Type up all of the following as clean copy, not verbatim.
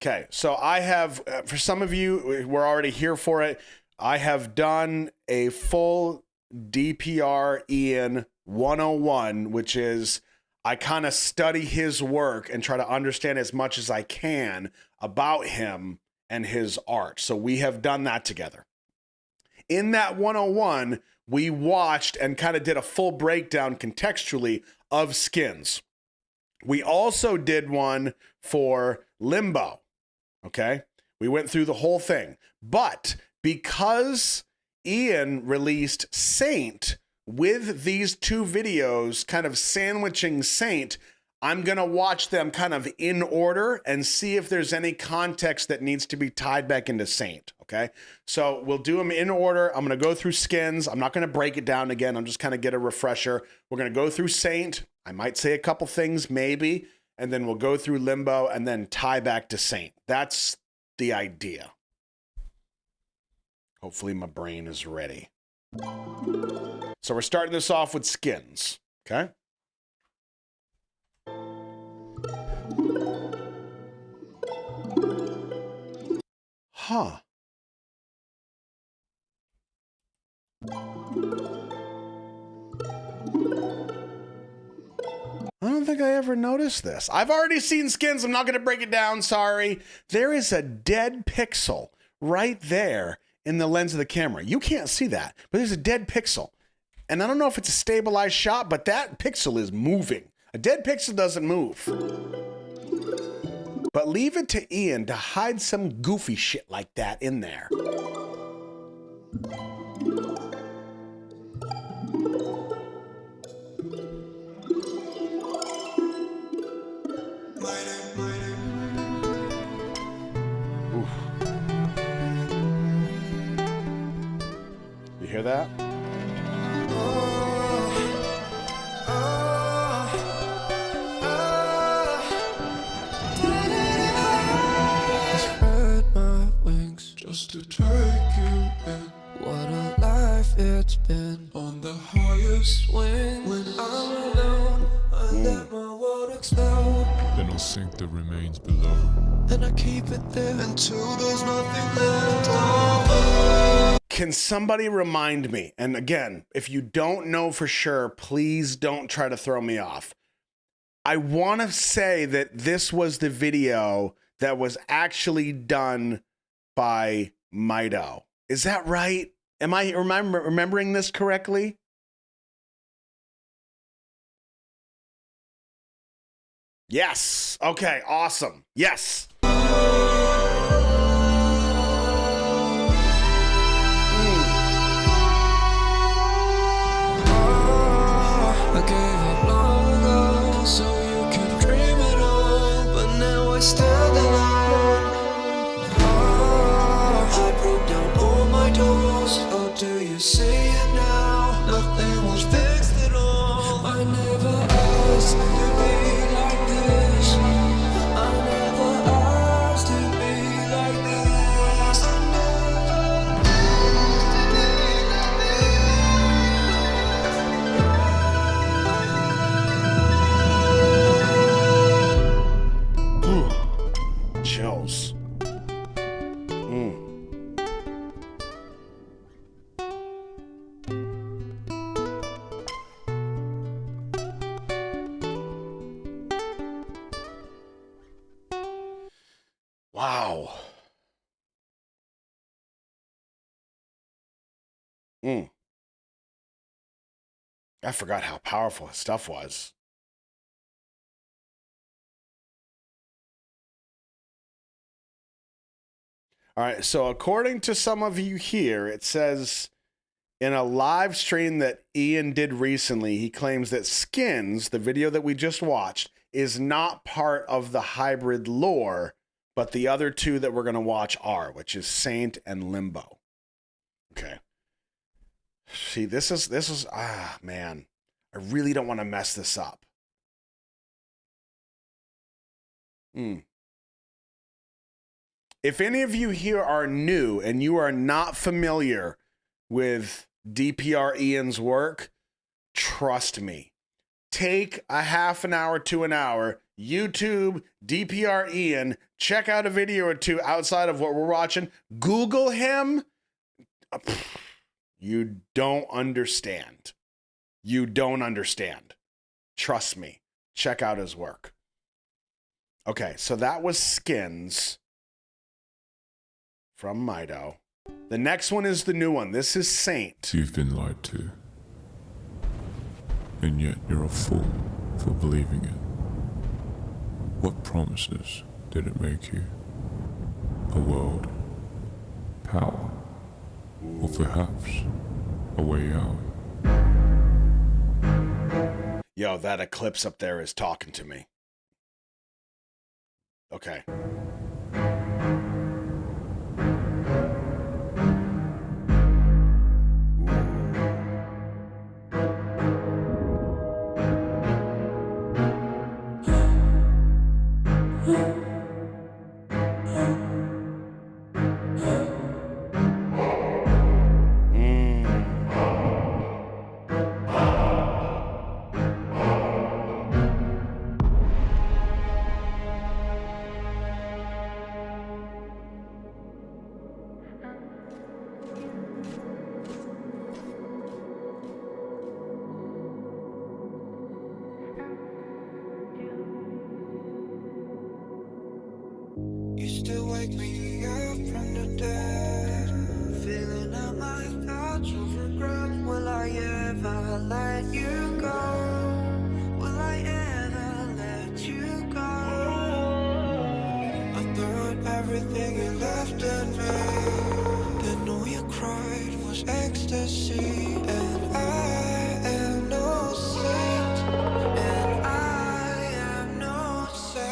Okay, so I have, for some of you, we're already here for it. I have done a full DPR Ian 101, which is I kind of study his work and try to understand as much as I can about him and his art. So we have done that together. In that 101, we watched and kind of did a full breakdown contextually of skins. We also did one for LIMBO. Okay, we went through the whole thing, but because Ian released Saint with these two videos kind of sandwiching Saint, I'm going to watch them kind of in order and see if there's any context that needs to be tied back into Saint. Okay, so we'll do them in order. I'm going to go through skins. I'm not going to break it down again. I'm just kind of get a refresher. We're going to go through Saint. I might say a couple things maybe, and then we'll go through LIMBO and then tie back to Saint. That's the idea. Hopefully my brain is ready. So we're starting this off with skins, okay? Huh. I don't think I ever noticed this. I've already seen skins. I'm not going to break it down. Sorry. There is a dead pixel right there in the lens of the camera. You can't see that, but there's a dead pixel. And I don't know if it's a stabilized shot, but that pixel is moving. A dead pixel doesn't move. But leave it to Ian to hide some goofy shit like that in there. Oof. You hear that? Just to take you in. What a life it's been. On the highest wing. When I'm alone, I let my world explode. Then I'll sink the remains below. And I keep it there until there's nothing left over. Can somebody remind me? And again, if you don't know for sure, please don't try to throw me off. I want to say that this was the video that was actually done by Mido. Is that right? Am I remembering this correctly? Yes. Okay, awesome. Yes. I gave up long ago so you can dream it on, but now I stand alone. I broke down all my doors. Oh, do you see it now? Nothing was fixed at all. I never asked to be like this. I never asked to be like this. I never asked to be like this. Chills. Wow. I forgot how powerful his stuff was. All right, so according to some of you here, it says in a live stream that Ian did recently, he claims that Skins, the video that we just watched, is not part of the hybrid lore, but the other two that we're going to watch are, which is Saint and LIMBO. Okay. See, this is, man, I really don't want to mess this up. If any of you here are new and you are not familiar with DPR Ian's work, trust me. Take a half an hour to an hour, YouTube DPR Ian, check out a video or two outside of what we're watching. Google him. You don't understand. You don't understand. Trust me. Check out his work. Okay, so that was Skins from Mido. The next one is the new one. This is Saint. You've been lied to. And yet you're a fool for believing it. What promises did it make you? A world, power, or perhaps a way out? Yo, that eclipse up there is talking to me. Okay. You still wake me up from the dead, feeling I might got you regret. Will I ever let you go? Will I ever let you go? I thought everything you left in me, then all you cried was ecstasy. And I am no saint, and I am no saint.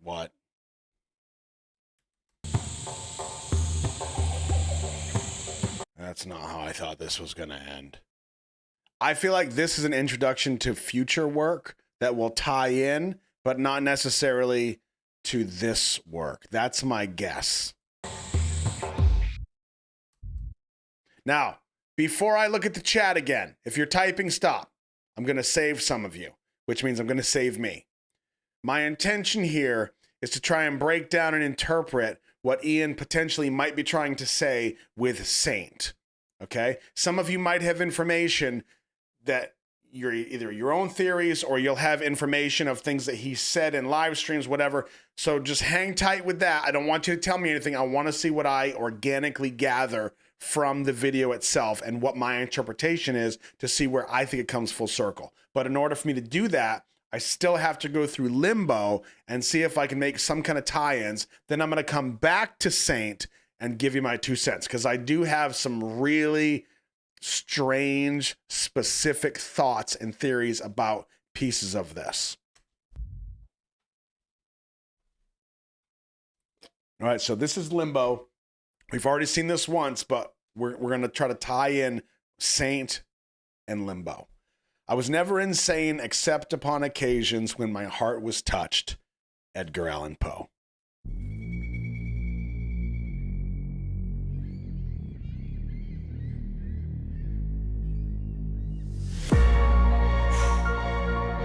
What? That's not how I thought this was going to end. I feel like this is an introduction to future work that will tie in, but not necessarily to this work. That's my guess. Now, before I look at the chat again, if you're typing, stop. I'm going to save some of you, which means I'm going to save me. My intention here is to try and break down and interpret what Ian potentially might be trying to say with Saint. Okay? Some of you might have information that you're either your own theories or you'll have information of things that he said in live streams, whatever. So just hang tight with that. I don't want you to tell me anything. I want to see what I organically gather from the video itself and what my interpretation is to see where I think it comes full circle. But in order for me to do that, I still have to go through Limbo and see if I can make some kind of tie-ins. Then I'm going to come back to Saint and give you my 2 cents, because I do have some really strange, specific thoughts and theories about pieces of this. All right, so this is Limbo. We've already seen this once, but we're going to try to tie in Saint and Limbo. I was never insane except upon occasions when my heart was touched. Edgar Allan Poe.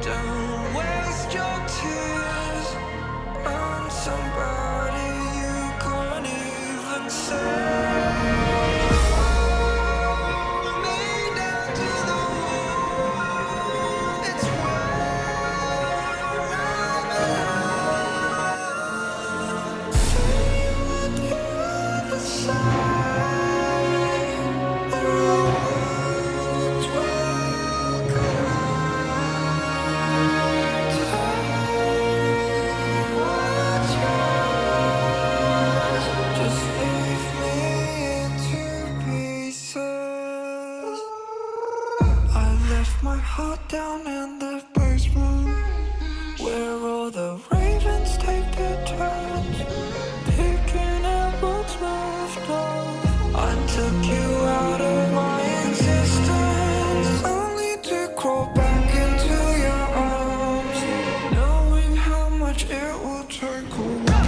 Don't waste your tears on somebody you can't even say. Hold me down to the wall. It's where I'm at. Say what the other side. Words will just leave me in 2 pieces. I left my heart down in the basement, where all the ravens take their turns, picking at what's left of. I took you out of my existence, only to crawl back into your arms, knowing how much it will take away.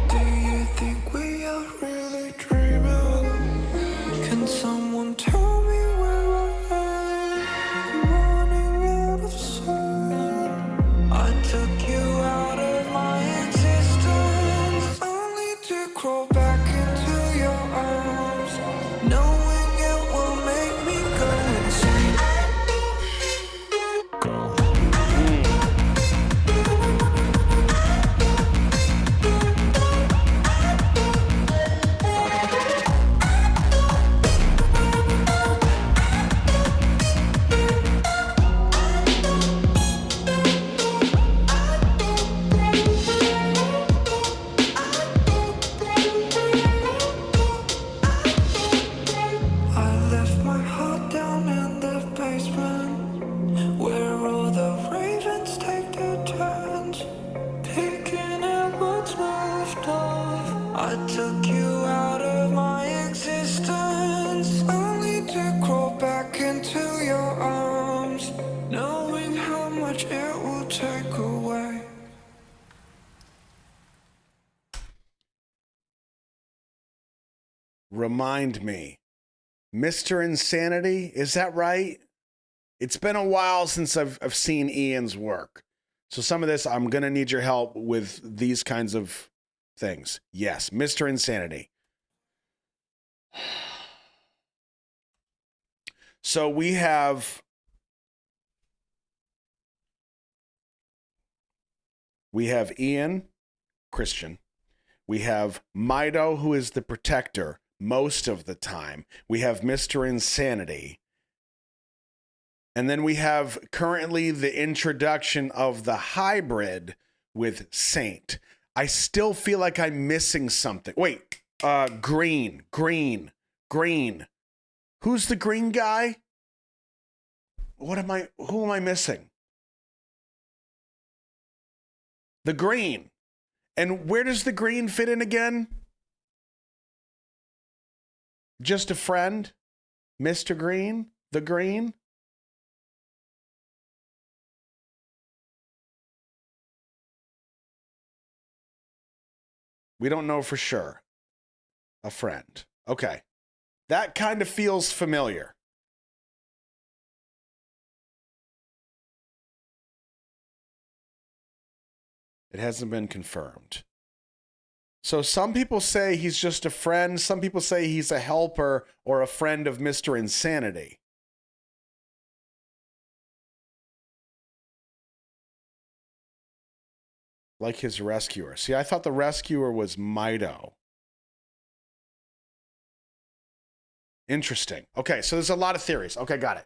Do you think we are really dreaming? Can someone tell me where I am? Running out of sun. I took you out of my existence, only to crawl back into your arms, knowing it will make me go insane. Go. I left my heart down in the basement, where all the ravens take their turns, picking at what's left of. I took you out of my existence, only to crawl back into your arms, knowing how much it will take away. Remind me. Mr. Insanity, is that right? It's been a while since I've seen Ian's work. So some of this, I'm going to need your help with these kinds of things. Yes, Mr. Insanity. So we have Ian, Christian. We have Mido, who is the protector most of the time. We have Mr. Insanity. And then we have currently the introduction of the hybrid with Saint. I still feel like I'm missing something. Wait, green. Who's the green guy? Who am I missing? The green. And where does the green fit in again? Just a friend? Mr. Green? The green? We don't know for sure. A friend. Okay. That kind of feels familiar. It hasn't been confirmed. So some people say he's just a friend. Some people say he's a helper or a friend of Mr. Insanity. Like his rescuer. See, I thought the rescuer was Mido. Interesting. Okay, so there's a lot of theories. Okay, got it.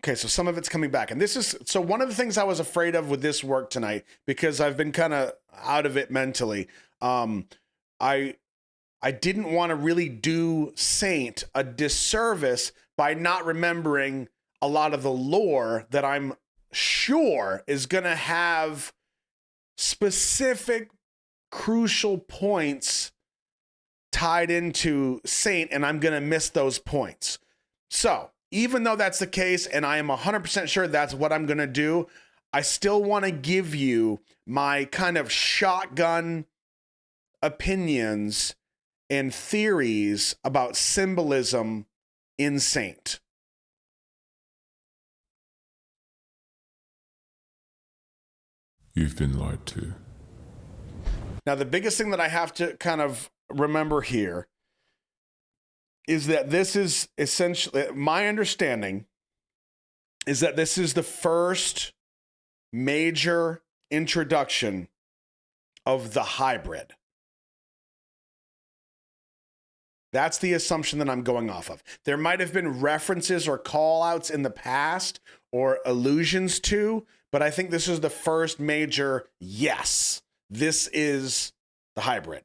Okay, so some of it's coming back. And this is, so one of the things I was afraid of with this work tonight, because I've been kind of out of it mentally, I didn't want to really do Saint a disservice by not remembering a lot of the lore that I'm sure is going to have specific crucial points tied into Saint, and I'm going to miss those points. So even though that's the case, and I am 100% sure that's what I'm going to do, I still want to give you my kind of shotgun opinions and theories about symbolism in Saint. You've been lied to. Now, the biggest thing that I have to kind of remember here is that this is essentially, my understanding is that this is the first major introduction of the hybrid. That's the assumption that I'm going off of. There might have been references or call outs in the past or allusions to, but I think this is the first major, yes, this is the hybrid.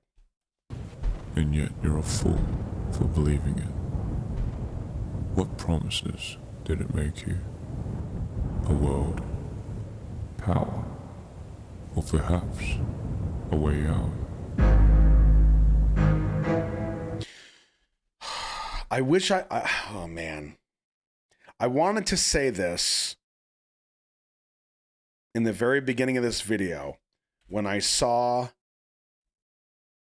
And yet you're a fool for believing it. What promises did it make you? A world, power, or perhaps a way out? I wish oh man. I wanted to say this in the very beginning of this video when I saw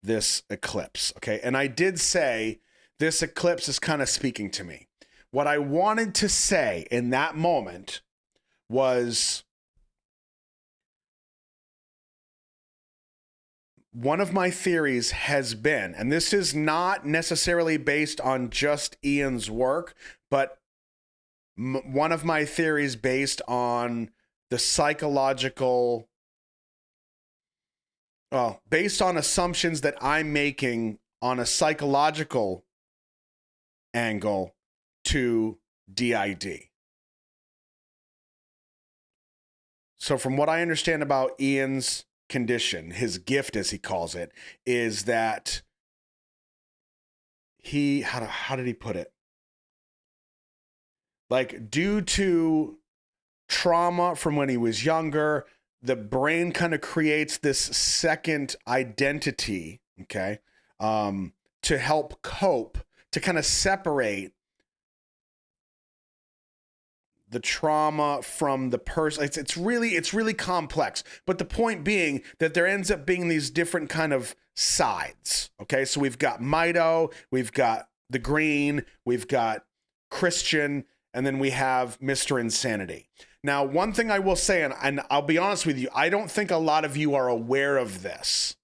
this eclipse, okay? And I did say this eclipse is kind of speaking to me. What I wanted to say in that moment was one of my theories has been, and this is not necessarily based on just Ian's work, but one of my theories based on the psychological, based on assumptions that I'm making on a psychological angle to DID. So from what I understand about Ian's condition, his gift as he calls it, is that he, how did he put it? Like, due to trauma from when he was younger, the brain kind of creates this second identity, okay, to help cope, to kind of separate the trauma from the person. It's really complex. But the point being that there ends up being these different kind of sides, okay? So we've got Mido, we've got the Green, we've got Christian, and then we have Mr. Insanity. Now, one thing I will say, and I'll be honest with you, I don't think a lot of you are aware of this.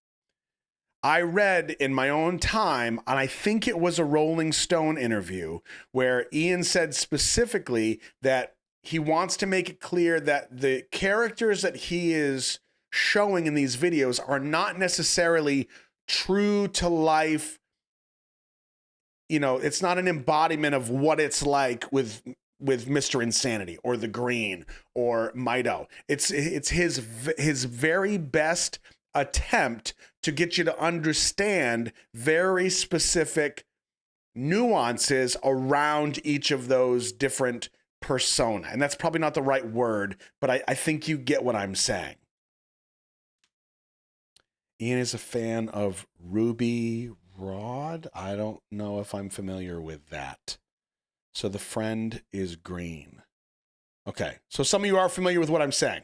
I read in my own time, and I think it was a Rolling Stone interview, where Ian said specifically that he wants to make it clear that the characters that he is showing in these videos are not necessarily true to life. You know, it's not an embodiment of what it's like with Mr. Insanity or the Green or Mido. It's his very best attempt to get you to understand very specific nuances around each of those different persona. And that's probably not the right word, but I think you get what I'm saying. Ian is a fan of Ruby Rod. I don't know if I'm familiar with that. So the friend is green. Okay, so some of you are familiar with what I'm saying.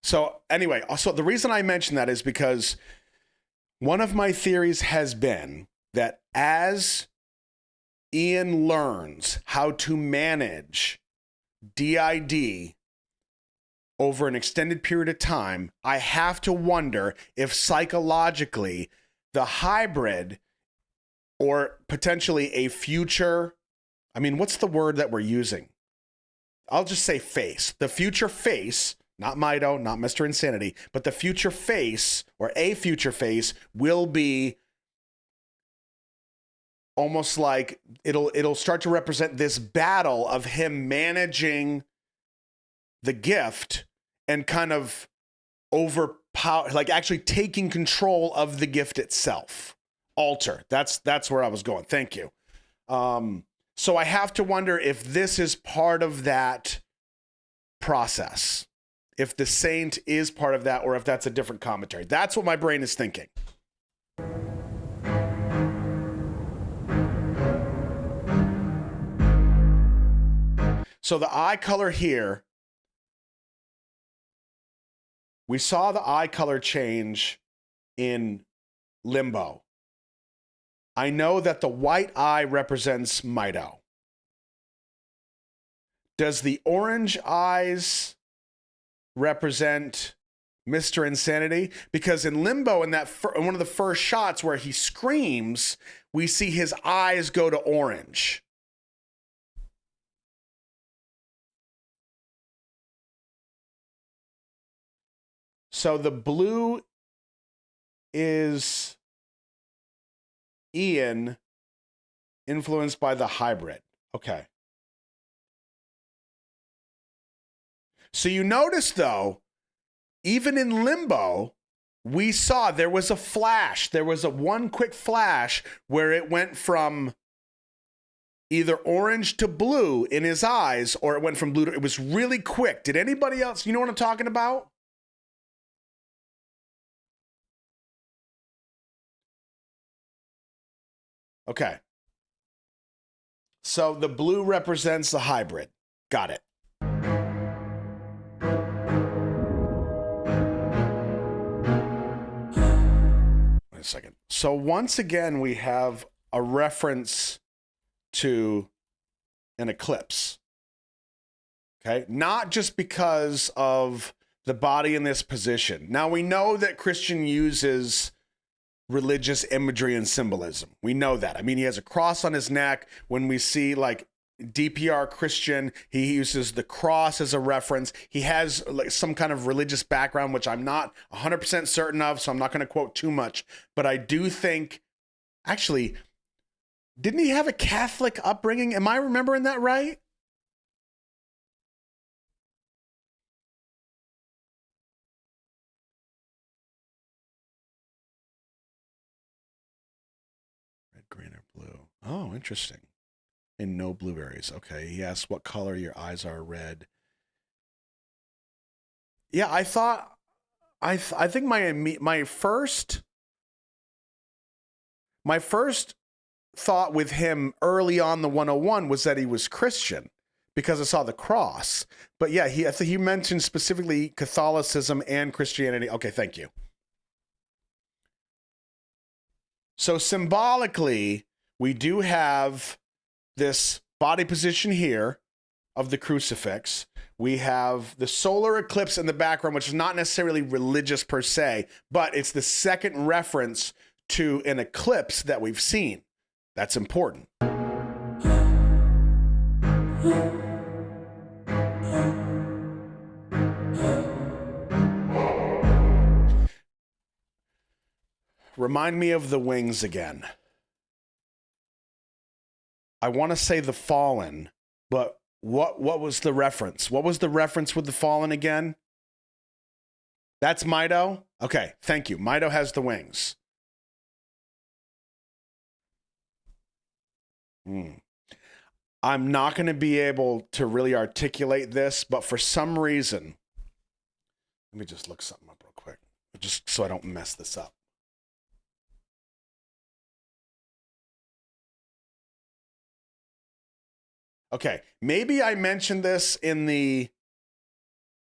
So anyway, also the reason I mention that is because one of my theories has been that as Ian learns how to manage DID over an extended period of time, I have to wonder if psychologically the hybrid or potentially a future, I mean, what's the word that we're using? I'll just say face. The future face, not Mido, not Mr. Insanity, but the future face or a future face will be almost like it'll start to represent this battle of him managing the gift and kind of overpower, like actually taking control of the gift itself. Alter. That's where I was going. Thank you. So I have to wonder if this is part of that process. If the saint is part of that, or if that's a different commentary. That's what my brain is thinking. So the eye color here, we saw the eye color change in Limbo. I know that the white eye represents Mido. Does the orange eyes represent Mr. Insanity? Because in Limbo, in that in one of the first shots where he screams, we see his eyes go to orange. So the blue is Ian influenced by the hybrid. Okay. So you notice, though, even in Limbo, we saw there was a flash. There was one quick flash where it went from either orange to blue in his eyes, or it went from blue to... It was really quick. Did anybody else... You know what I'm talking about? Okay. So the blue represents the hybrid. Got it. Wait a second. So once again, we have a reference to an eclipse. Okay. Not just because of the body in this position. Now we know that Christian uses religious imagery and symbolism. We know that. I mean, he has a cross on his neck. When we see like DPR Christian, he uses the cross as a reference. He has like some kind of religious background, which I'm not 100% certain of, so I'm not going to quote too much. But I do think, actually, didn't he have a Catholic upbringing? Am I remembering that right? Green or blue. Oh, interesting. And no blueberries. Okay. He asked what color your eyes are. Red. Yeah, I thought. I think my first thought with him early on the 101 was that he was Christian because I saw the cross. But yeah, I think he mentioned specifically Catholicism and Christianity. Okay, thank you. So symbolically, we do have this body position here of the crucifix. We have the solar eclipse in the background, which is not necessarily religious per se, but it's the second reference to an eclipse that we've seen. That's important. Remind me of the wings again. I want to say the Fallen, but what was the reference? What was the reference with the Fallen again? That's Mido? Okay, thank you. Mido has the wings. I'm not going to be able to really articulate this, but for some reason, let me just look something up real quick, just so I don't mess this up. Okay, maybe I mentioned this in the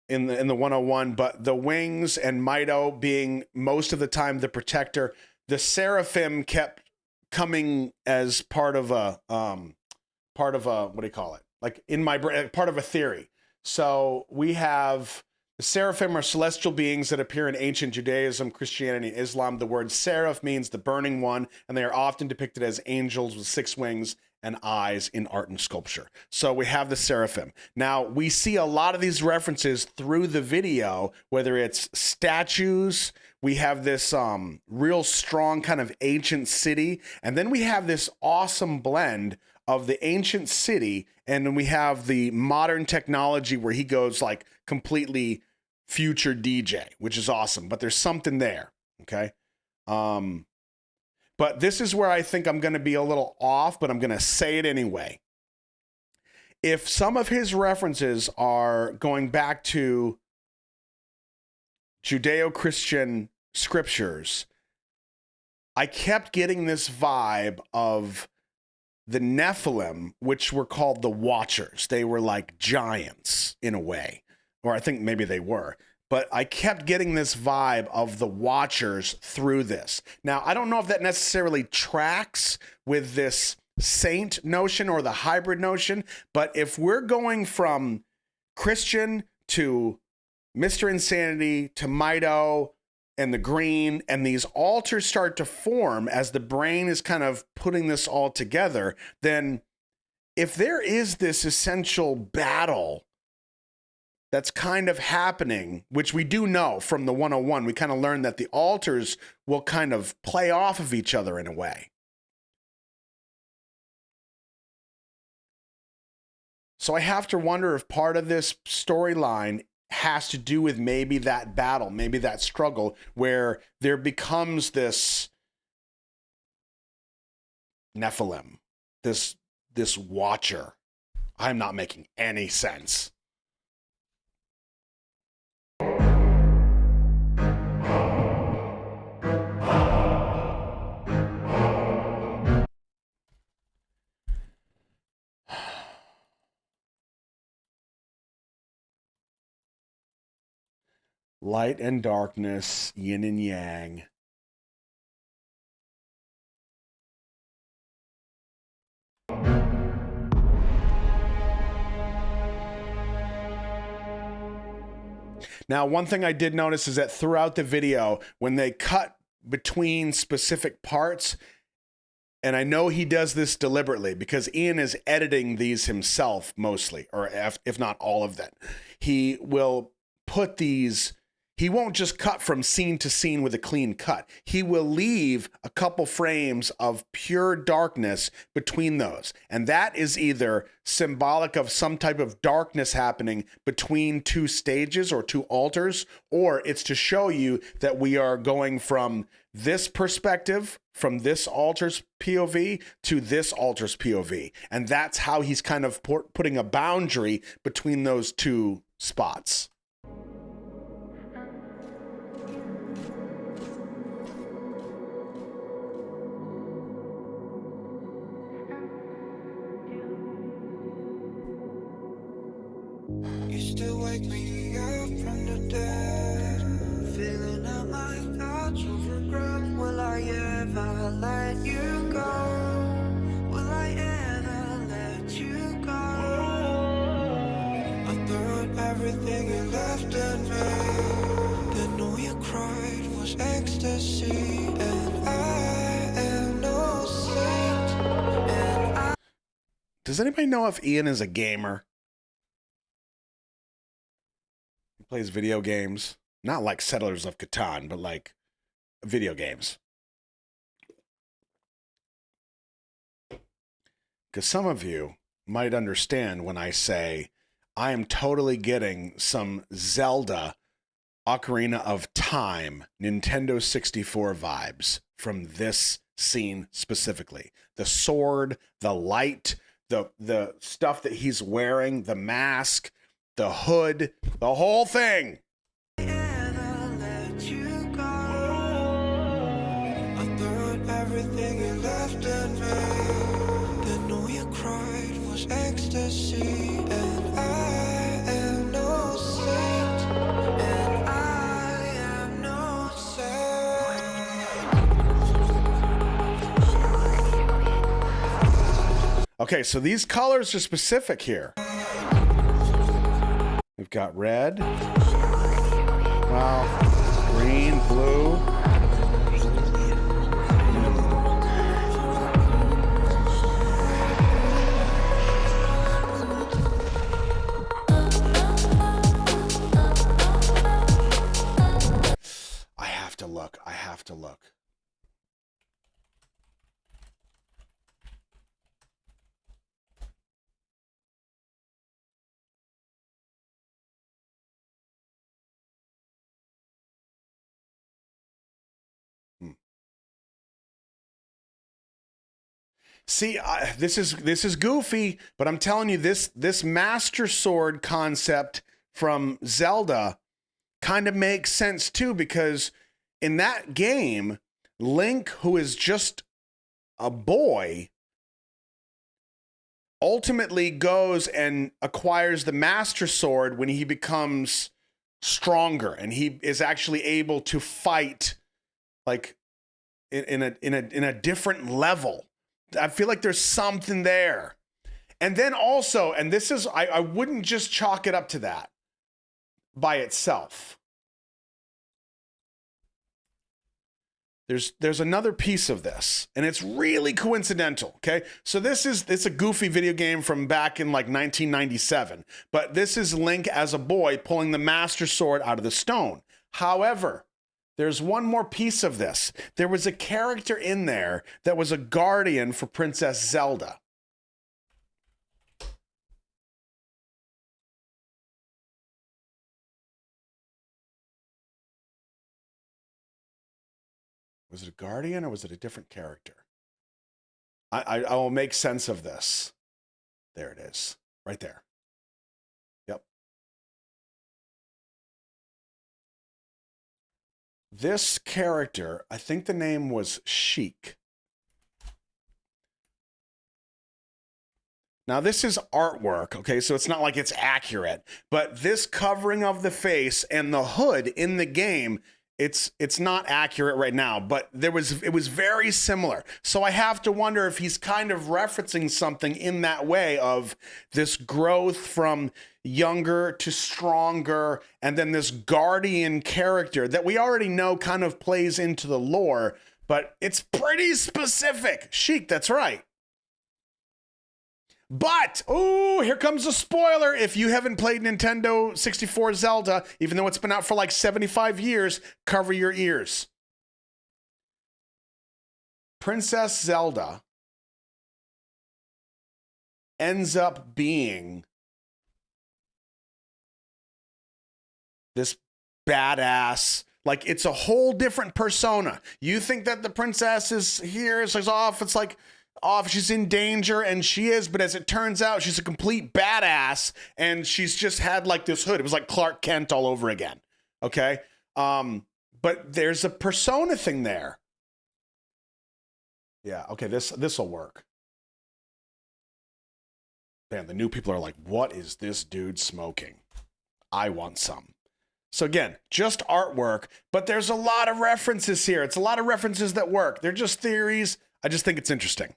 101, but the wings and Mito being most of the time the protector, the seraphim kept coming as part of a what do you call it? Like in my brain, part of a theory. So we have the seraphim are celestial beings that appear in ancient Judaism, Christianity, and Islam. The word seraph means the burning one, and they are often depicted as angels with 6 wings and eyes in art and sculpture. So we have the seraphim. Now, we see a lot of these references through the video, whether it's statues, we have this real strong kind of ancient city, and then we have this awesome blend of the ancient city, and then we have the modern technology where he goes like completely future DJ, which is awesome, but there's something there, okay? But this is where I think I'm going to be a little off, but I'm going to say it anyway. If some of his references are going back to Judeo-Christian scriptures, I kept getting this vibe of the Nephilim, which were called the Watchers. They were like giants in a way, or I think maybe they were. But I kept getting this vibe of the Watchers through this. Now, I don't know if that necessarily tracks with this saint notion or the hybrid notion, but if we're going from Christian to Mr. Insanity to Mito and the green, and these altars start to form as the brain is kind of putting this all together, then if there is this essential battle that's kind of happening, which we do know from the 101, we kind of learned that the altars will kind of play off of each other in a way. So I have to wonder if part of this storyline has to do with maybe that battle, maybe that struggle where there becomes this Nephilim, this watcher. I'm not making any sense. Light and darkness, yin and yang. Now, one thing I did notice is that throughout the video, when they cut between specific parts, and I know he does this deliberately because Ian is editing these himself mostly, or if not all of them, he will put these. He won't just cut from scene to scene with a clean cut. He will leave a couple frames of pure darkness between those. And that is either symbolic of some type of darkness happening between 2 stages or 2 altars, or it's to show you that we are going from this perspective, from this altar's POV to this altar's POV. And that's how he's kind of putting a boundary between those 2 spots. You still wake me up from the dead, filling up my thoughts with regret. Will I ever let you go? Will I ever let you go? I burned everything you left in me. Then all you cried was ecstasy, and I am no saint. And Does anybody know if Ian is a gamer? Plays video games, not like Settlers of Catan, but like video games. Because some of you might understand when I say I am totally getting some Zelda Ocarina of Time Nintendo 64 vibes from this scene specifically. The sword, the light, the stuff that he's wearing, the mask, the hood, the whole thing. Ever let you go? I burned everything you left in me. Then all you cried was ecstasy. And I am no saint. And I am no saint. Okay, so these colors are specific here. We've got red, well, green, blue. I have to look. I have to look. See, this is goofy, but I'm telling you, this Master Sword concept from Zelda kind of makes sense too, because in that game, Link, who is just a boy, ultimately goes and acquires the Master Sword when he becomes stronger, and he is actually able to fight like in a different level. I feel like there's something there. And then also, and this is, I wouldn't just chalk it up to that by itself. There's another piece of this, and it's really coincidental, okay? So it's a goofy video game from back in like 1997, but this is Link as a boy pulling the Master Sword out of the stone. However, there's one more piece of this. There was a character in there that was a guardian for Princess Zelda. Was it a guardian or was it a different character? I will make sense of this. There it is, right there. Yep. This character, I think the name was Sheik. Now, this is artwork, okay? So it's not like it's accurate, but this covering of the face and the hood in the game, it's not accurate right now, but it was very similar. So I have to wonder if he's kind of referencing something in that way of this growth from younger to stronger, and then this guardian character that we already know kind of plays into the lore, but it's pretty specific. Sheik, that's right. But, oh, here comes a spoiler. If you haven't played Nintendo 64 Zelda, even though it's been out for like 75 years, cover your ears. Princess Zelda ends up being this badass, like it's a whole different persona. You think that the princess is here, it's like off, it's like off, she's in danger, and she is, but as it turns out, she's a complete badass, and she's just had like this hood. It was like Clark Kent all over again. Okay. But there's a persona thing there. Yeah. Okay. This will work. Man, the new people are like, what is this dude smoking? I want some. So again, just artwork, but there's a lot of references here. It's a lot of references that work. They're just theories. I just think it's interesting.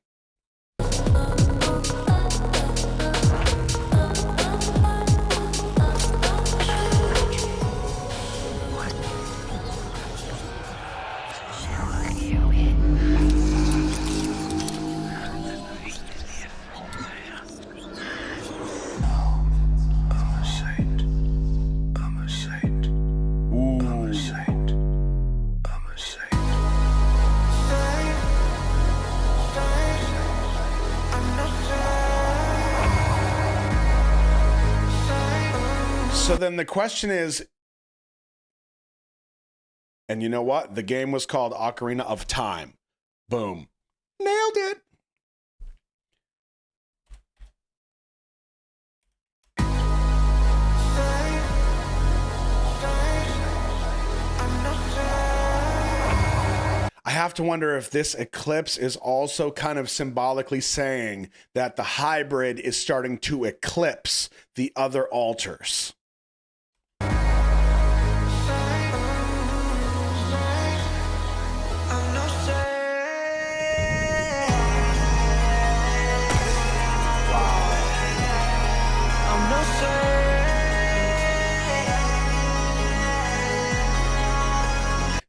So then the question is, and you know what? The game was called Ocarina of Time. Boom. Nailed it. I have to wonder if this eclipse is also kind of symbolically saying that the hybrid is starting to eclipse the other altars.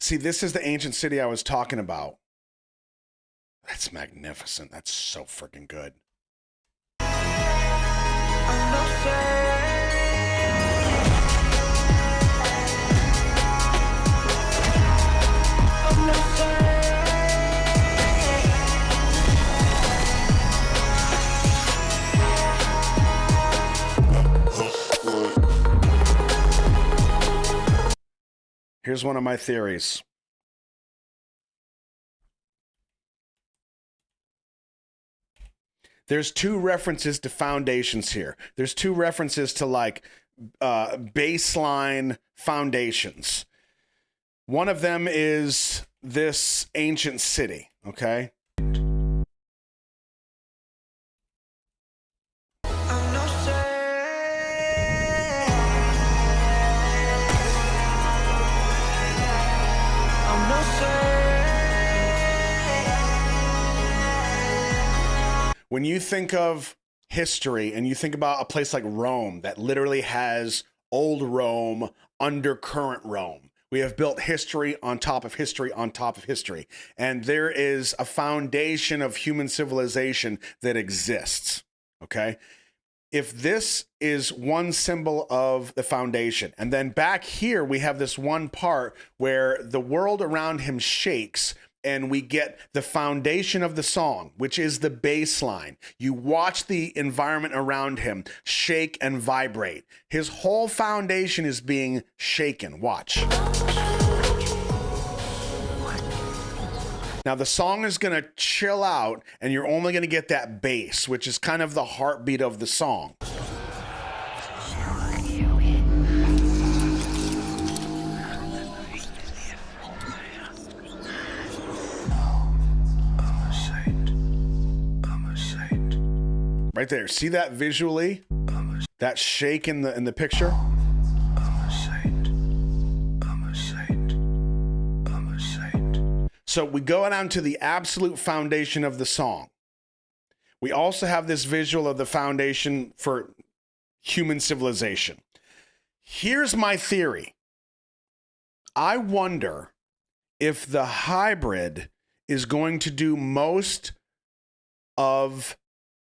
See, this is the ancient city I was talking about. That's magnificent. That's so freaking good. Here's one of my theories. There's two references to foundations here. There's two references to like baseline foundations. One of them is this ancient city, okay? When you think of history and you think about a place like Rome that literally has old Rome under current Rome, we have built history on top of history on top of history. And there is a foundation of human civilization that exists, okay? If this is one symbol of the foundation, and then back here we have this one part where the world around him shakes, and we get the foundation of the song, which is the bass line. You watch the environment around him shake and vibrate. His whole foundation is being shaken. Watch. Now the song is gonna chill out, and you're only gonna get that bass, which is kind of the heartbeat of the song. Right there. See that visually? That shake in the picture? So we go down to the absolute foundation of the song. We also have this visual of the foundation for human civilization. Here's my theory. I wonder if the hybrid is going to do most of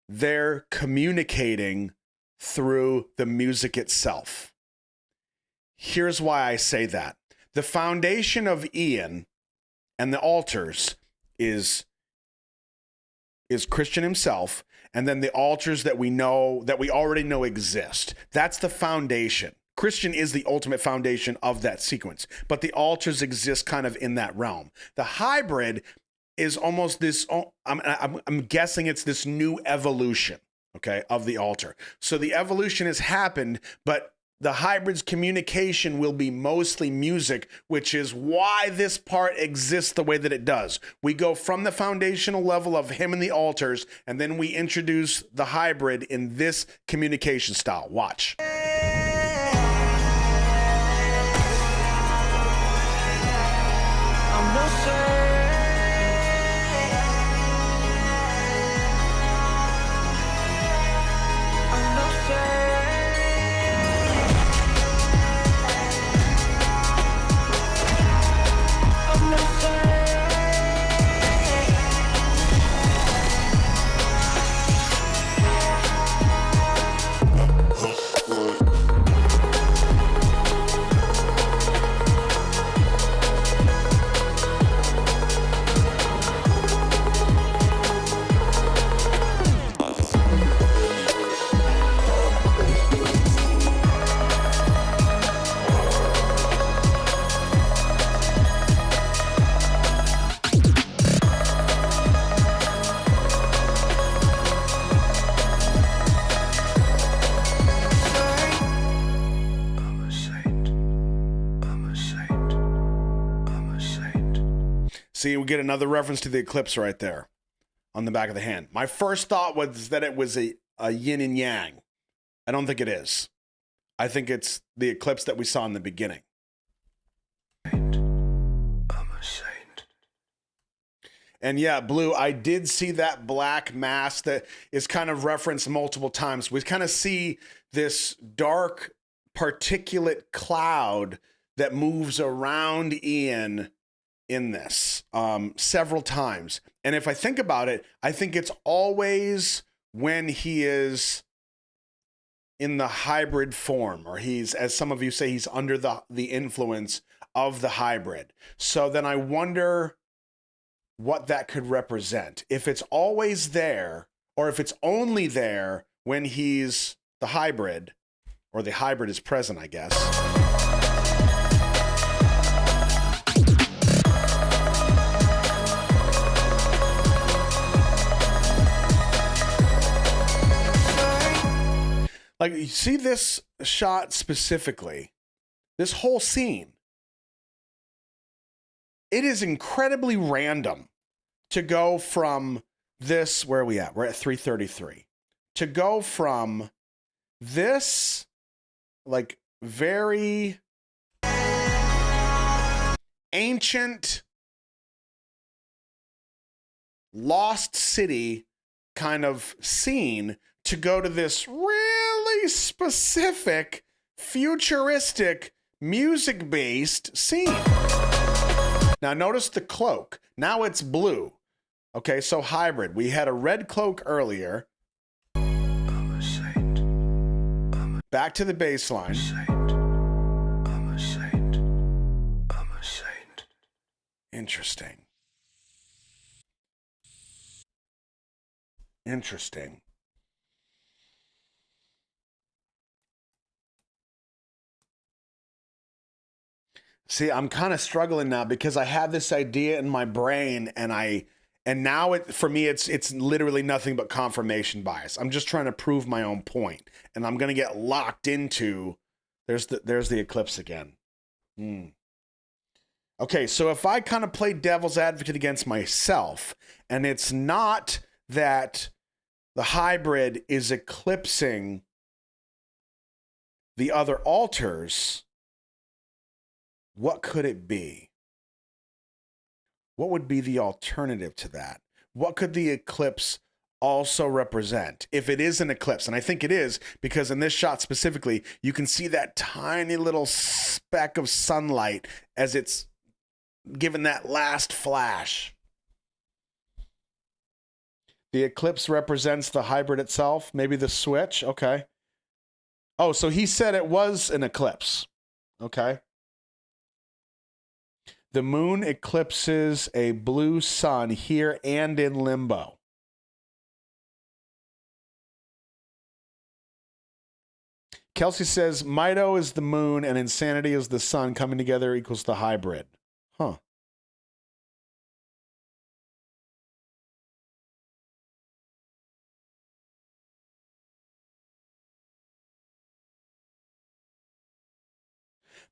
their communicating through the music itself. Here's why I say that. The foundation of Ian and the altars is Christian himself, and then the altars that we know, that we already know exist. That's the foundation. Christian is the ultimate foundation of that sequence, but the altars exist kind of in that realm. The hybrid is almost this, I'm guessing it's this new evolution, okay, of the altar. So the evolution has happened, but the hybrid's communication will be mostly music, which is why this part exists the way that it does. We go from the foundational level of him and the altars, and then we introduce the hybrid in this communication style. Watch. I'm not sure. See, we get another reference to the eclipse right there on the back of the hand. My first thought was that it was a yin and yang. I don't think it is. I think it's the eclipse that we saw in the beginning. I'm a saint. And yeah, Blue, I did see that black mass that is kind of referenced multiple times. We kind of see this dark particulate cloud that moves around Ian in this several times. And if I think about it, I think it's always when he is in the hybrid form, or he's, as some of you say, he's under the influence of the hybrid. So then I wonder what that could represent. If it's always there, or if it's only there when he's the hybrid, or the hybrid is present, I guess. Like, you see this shot specifically, this whole scene, it is incredibly random to go from this, where are we at? We're at 333. To go from this, like, very ancient, lost city kind of scene to go to this really specific, futuristic, music-based scene. Now notice the cloak. Now it's blue. Okay, so hybrid. We had a red cloak earlier. I'm a saint. Back to the baseline. I'm a saint. I'm a saint. Interesting. Interesting. See, I'm kind of struggling now because I have this idea in my brain, and now for me it's literally nothing but confirmation bias. I'm just trying to prove my own point, and I'm gonna get locked into there's the eclipse again. Okay, so if I kind of play devil's advocate against myself, and it's not that the hybrid is eclipsing the other altars, what could it be? What would be the alternative to that? What could the eclipse also represent? If it is an eclipse, and I think it is, because in this shot specifically, you can see that tiny little speck of sunlight as it's given that last flash. The eclipse represents the hybrid itself, maybe the switch. Okay. Oh, so he said it was an eclipse. Okay. The moon eclipses a blue sun here and in limbo. Kelsey says, Mito is the moon and insanity is the sun. Coming together equals the hybrid. Huh.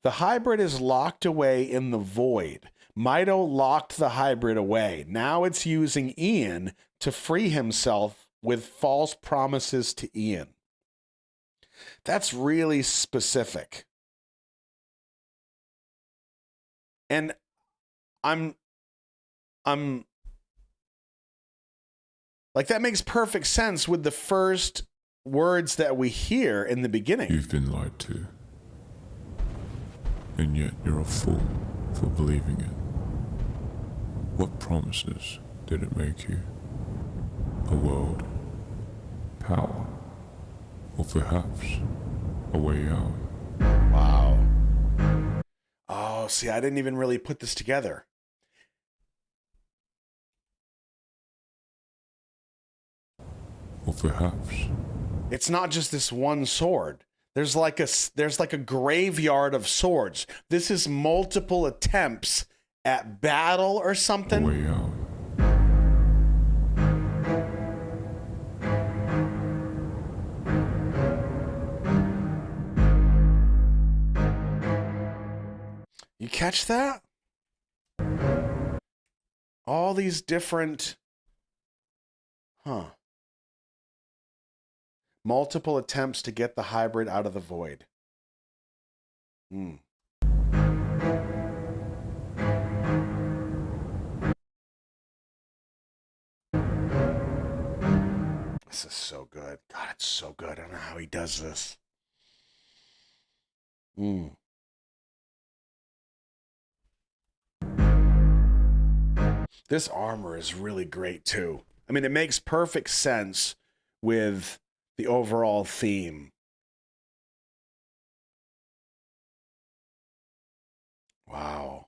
The hybrid is locked away in the void. Mito locked the hybrid away. Now it's using Ian to free himself with false promises to Ian. That's really specific. And I'm like, that makes perfect sense with the first words that we hear in the beginning. You've been lied to. And yet you're a fool for believing it. What promises did it make you? A world, power, or perhaps a way out? Wow. Oh, see, I didn't even really put this together. Or perhaps It's not just this one sword. There's like a graveyard of swords. This is multiple attempts at battle or a something. way out. You catch that? All these different, multiple attempts to get the hybrid out of the void. This is so good. God, it's so good. I don't know how he does this. This armor is really great too. I mean, it makes perfect sense with the overall theme. Wow.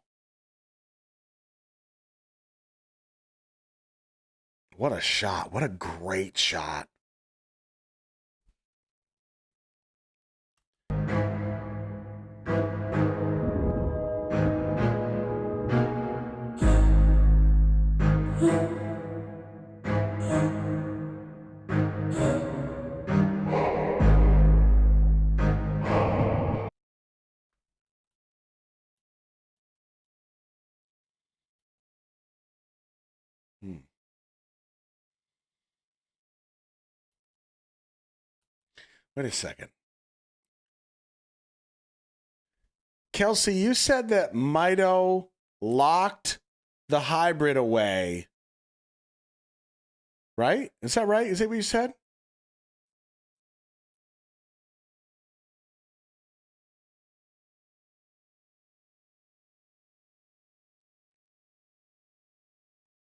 What a shot. What a great shot. Wait a second. Kelsey, you said that Mito locked the hybrid away, right? Is that right? Is that what you said?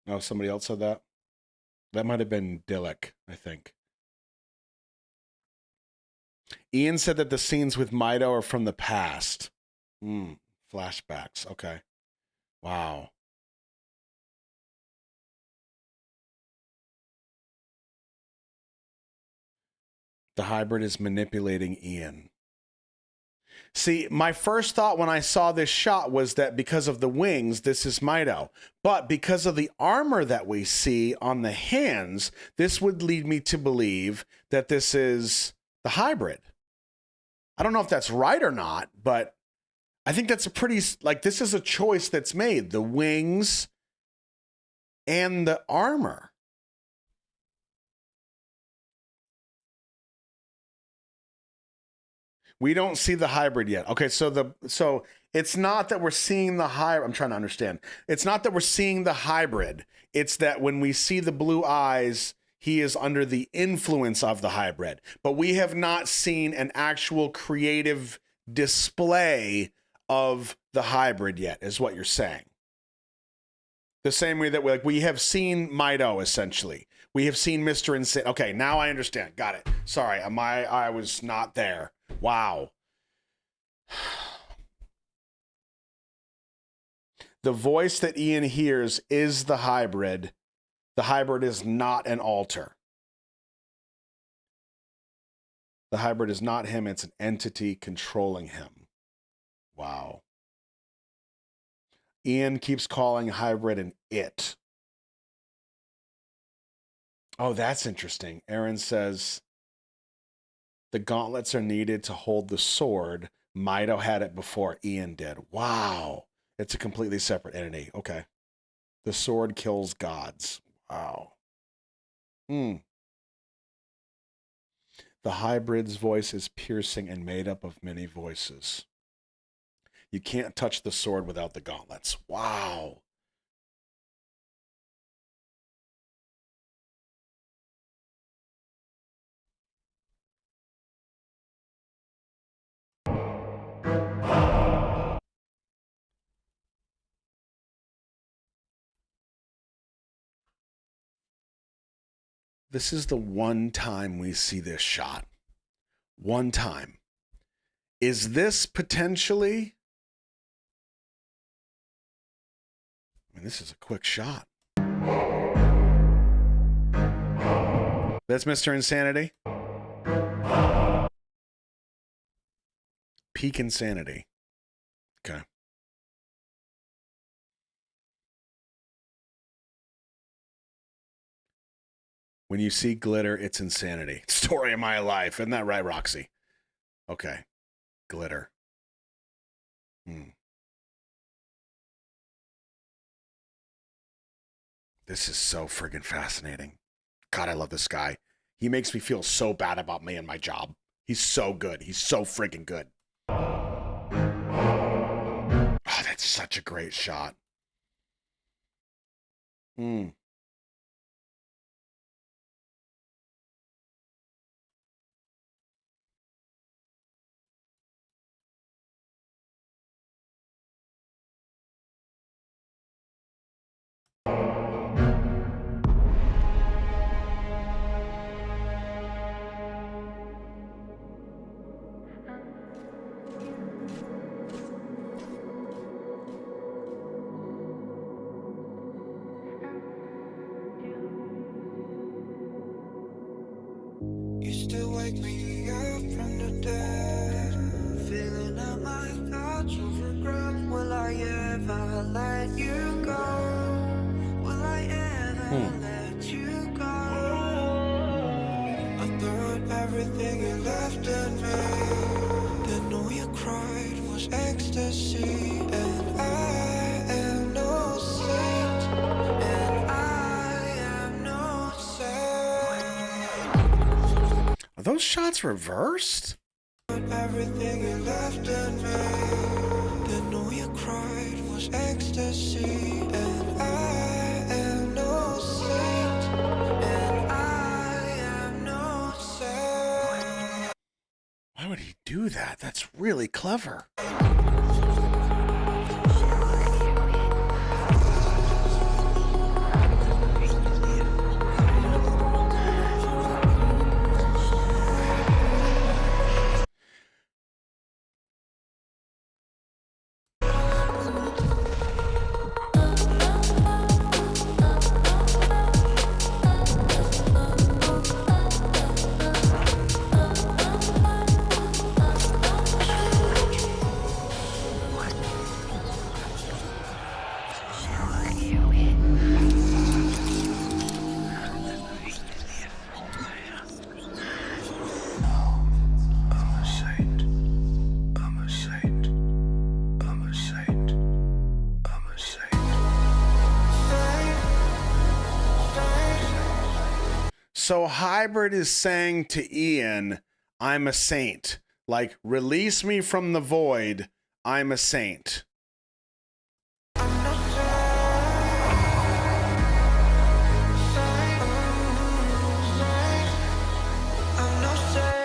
No, somebody else said that. That might have been Dillick, I think. Ian said that the scenes with Mito are from the past. Flashbacks. Okay. Wow. The hybrid is manipulating Ian. See, my first thought when I saw this shot was that because of the wings, this is Mito. But because of the armor that we see on the hands, this would lead me to believe that this is the hybrid. I don't know if that's right or not, but I think that's a pretty, like, this is a choice that's made. The wings and the armor. We don't see the hybrid yet. Okay, so it's not that we're seeing the hybrid. I'm trying to understand. It's not that we're seeing the hybrid. It's that when we see the blue eyes, he is under the influence of the hybrid. But we have not seen an actual creative display of the hybrid yet, is what you're saying. The same way that we have seen Mito, essentially. We have seen Mr. Insane. Okay, now I understand. Got it. Sorry, I was not there. Wow. The voice that Ian hears is the hybrid. The hybrid is not an alter. The hybrid is not him. It's an entity controlling him. Wow. Ian keeps calling hybrid an it. Oh, that's interesting. Aaron says the gauntlets are needed to hold the sword. Mito had it before Ian did. Wow. It's a completely separate entity. Okay. The sword kills gods. Wow. The hybrid's voice is piercing and made up of many voices. You can't touch the sword without the gauntlets. Wow. This is the one time we see this shot. One time. Is this potentially... I mean, this is a quick shot. That's Mr. Insanity. Peak insanity. Okay. When you see glitter, it's insanity. Story of my life. Isn't that right, Roxy? Okay. Glitter. This is so friggin' fascinating. God, I love this guy. He makes me feel so bad about me and my job. He's so good. He's so friggin' good. Oh, that's such a great shot. Hmm. You still wake me up from the dead. Feeling I might got you regret. Will I ever let you go? Will I ever let you go? I burned everything you left in me. Didn't know you cried was ecstasy. And I am no saint. And I am no saint. Are those shots reversed? Everything you left in me. Didn't know you cried was ecstasy. And I am no saint. And I am no saint. Why would he do that? That's really clever. I'm a saint. I'm a saint. I'm a saint. I'm a saint. So Hybrid is saying to Ian, I'm a saint. Like, release me from the void. I'm a saint. I'm no saint. I'm no saint.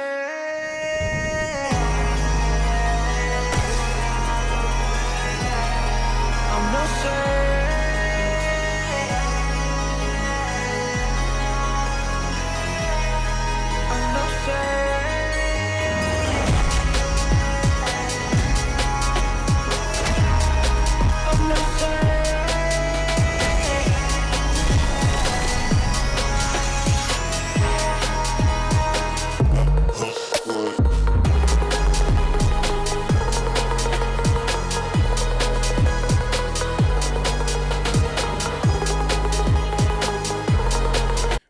I'm no saint. I'm no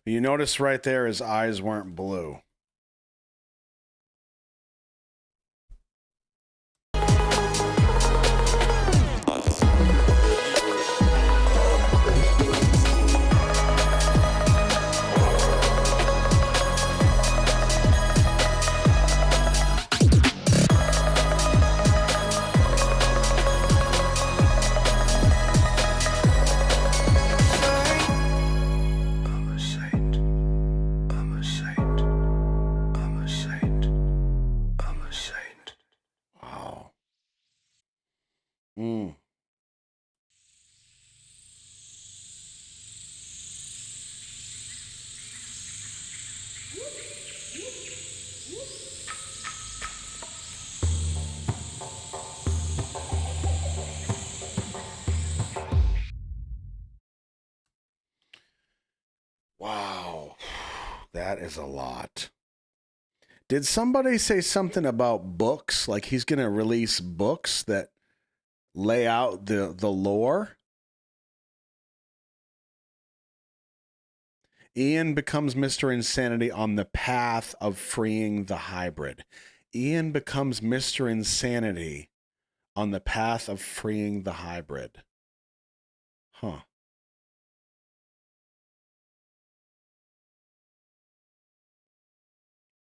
You notice right there his eyes weren't blue. I'm a saint. I'm a saint. I'm a saint. I'm a saint. Wow. Mm. Wow. That is a lot. Did somebody say something about books? Like he's going to release books that lay out the lore? Ian becomes Mr. Insanity on the path of freeing the hybrid. Ian becomes Mr. Insanity on the path of freeing the hybrid. Huh.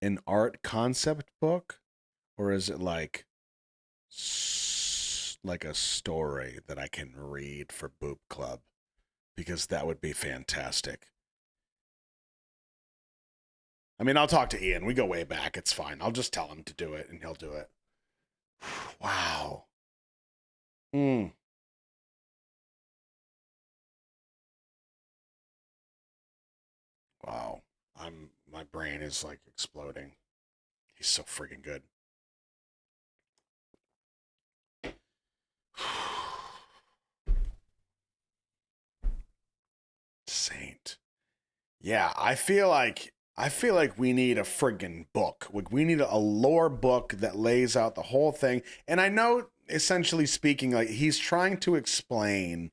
an art concept book, or is it like a story that I can read for Boop Club? Because that would be fantastic. I mean, I'll talk to Ian. We go way back. It's fine. I'll just tell him to do it, and he'll do it. Wow. Wow. My brain is like exploding. He's so freaking good. Saint. Yeah, I feel like we need a friggin' book. We need a lore book that lays out the whole thing. And I know, essentially speaking, like he's trying to explain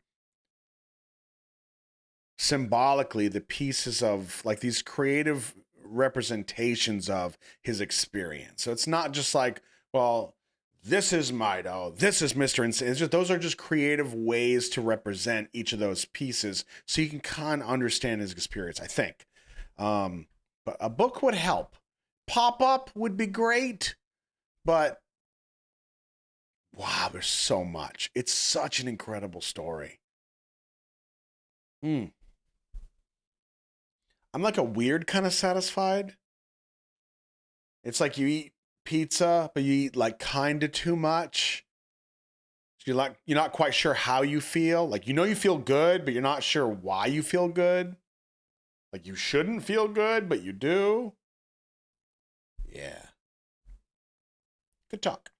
symbolically the pieces of like these creative representations of his experience. So it's not just like, well, this is Mido, this is Mr. Insane. It's just, those are just creative ways to represent each of those pieces so you can kind of understand his experience, I think. But a book would help. Pop up would be great, but wow, there's so much. It's such an incredible story. I'm like a weird kind of satisfied. It's like you eat pizza, but you eat like kind of too much. So you're not quite sure how you feel. Like you feel good, but you're not sure why you feel good. Like you shouldn't feel good, but you do. Yeah. Good talk.